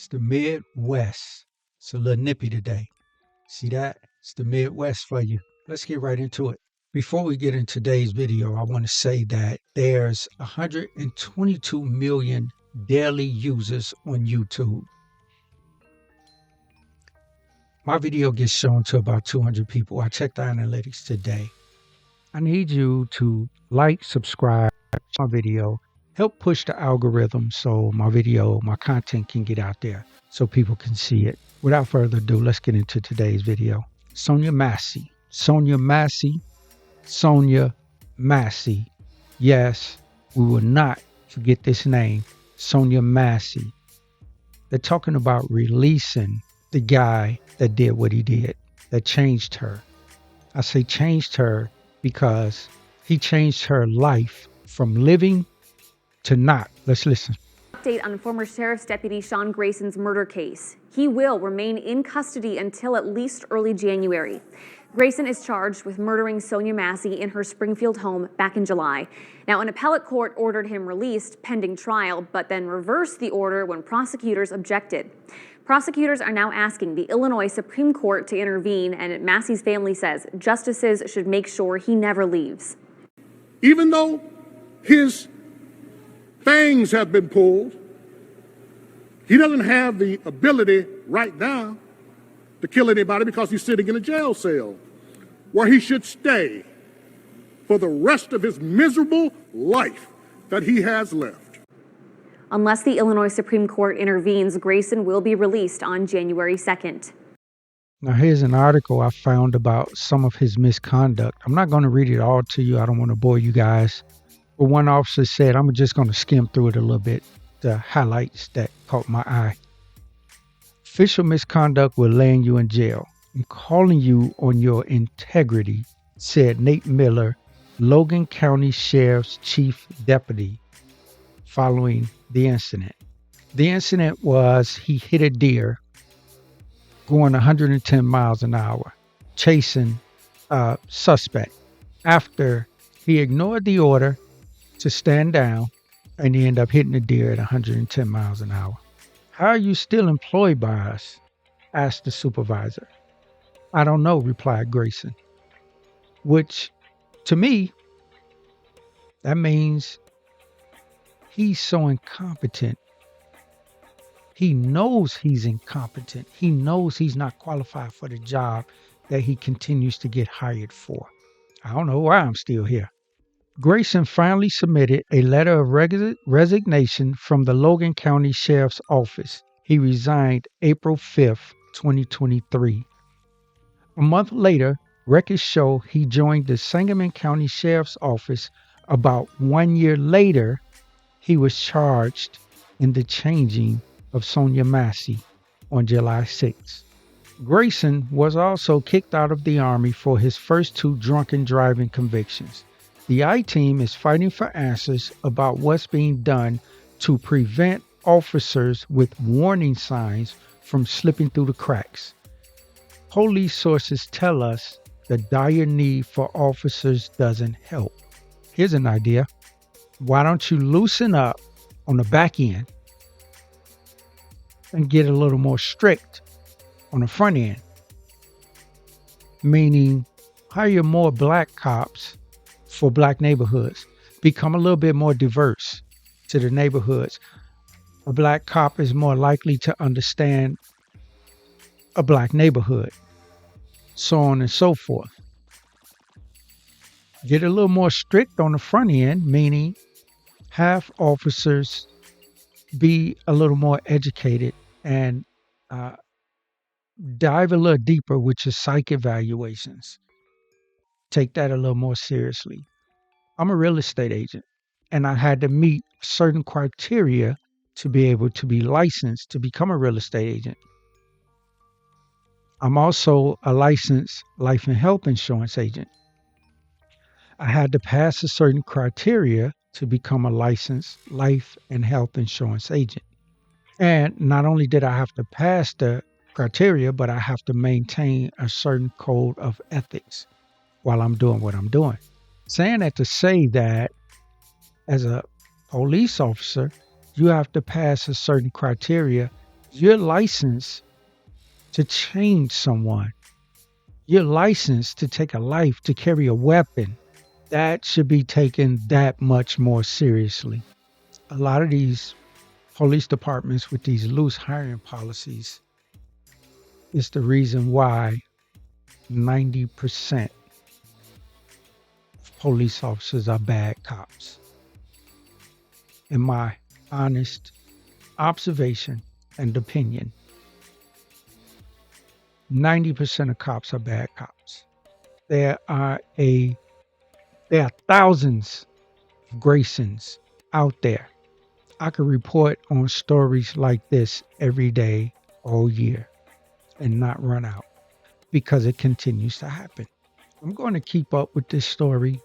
It's the Midwest. It's a little nippy today. See that? It's the Midwest for you. Let's get right into it. Before we get into today's video, I want to say that there's 122 million daily users on YouTube. My video gets shown to about 200 people. I checked the analytics today. I need you to like, subscribe to my video, help push the algorithm so my content can get out there so people can see it. Without further ado, let's get into today's video. Sonya Massey. Yes, we will not forget this name, Sonya Massey. They're talking about releasing the guy that did what he did, that changed her. I say changed her because he changed her life from living to not. Let's listen. Update on former Sheriff's Deputy Sean Grayson's murder case. He will remain in custody until at least early January. Grayson is charged with murdering Sonya Massey in her Springfield home back in July. Now, an appellate court ordered him released pending trial, but then reversed the order when prosecutors objected. Prosecutors are now asking the Illinois Supreme Court to intervene, and Massey's family says justices should make sure he never leaves. Even though his fangs have been pulled, he doesn't have the ability right now to kill anybody because he's sitting in a jail cell where he should stay for the rest of his miserable life that he has left. Unless the Illinois Supreme Court intervenes, Grayson will be released on January 2nd. Now, here's an article I found about some of his misconduct. I'm not going to read it all to you. I don't want to bore you guys. But one officer said, I'm just going to skim through it a little bit, the highlights that caught my eye. Official misconduct will land you in jail. I'm calling you on your integrity, said Nate Miller, Logan County Sheriff's Chief Deputy, following the incident. The incident was he hit a deer going 110 miles an hour, chasing a suspect after he ignored the order to stand down, and he ended up hitting the deer at 110 miles an hour. How are you still employed by us? Asked the supervisor. I don't know, replied Grayson. Which, to me, that means he's so incompetent. He knows he's incompetent. He knows he's not qualified for the job that he continues to get hired for. I don't know why I'm still here. Grayson finally submitted a letter of resignation from the Logan County Sheriff's Office. He resigned April 5th, 2023. A month later, records show he joined the Sangamon County Sheriff's Office. About 1 year later, he was charged in the changing of Sonya Massey on July 6th. Grayson was also kicked out of the Army for his first 2 drunken driving convictions. The I-Team is fighting for answers about what's being done to prevent officers with warning signs from slipping through the cracks. Police sources tell us the dire need for officers doesn't help. Here's an idea. Why don't you loosen up on the back end and get a little more strict on the front end? Meaning hire more black cops for black neighborhoods. Become a little bit more diverse to the neighborhoods. A black cop is more likely to understand a black neighborhood. So on and so forth. Get a little more strict on the front end, meaning have officers be a little more educated and dive a little deeper with your psych evaluations. Take that a little more seriously. I'm a real estate agent, and I had to meet certain criteria to be able to be licensed to become a real estate agent. I'm also a licensed life and health insurance agent. I had to pass a certain criteria to become a licensed life and health insurance agent. And not only did I have to pass the criteria, but I have to maintain a certain code of ethics while I'm doing what I'm doing. Saying that to say that as a police officer, you have to pass a certain criteria You're licensed to change someone. You're licensed to take a life, to carry a weapon. That should be taken that much more seriously. A lot of these police departments with these loose hiring policies is the reason why 90% of police officers are bad cops. In my honest observation and opinion, 90% of cops are bad cops. There are thousands of Graysons out there. I could report on stories like this every day, all year, and not run out because it continues to happen. I'm going to keep up with this story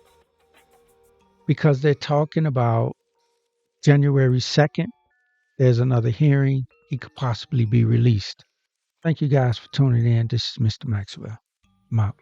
because they're talking about January 2nd. There's another hearing. He could possibly be released. Thank you guys for tuning in. This is Mr. Maxwell. I'm out.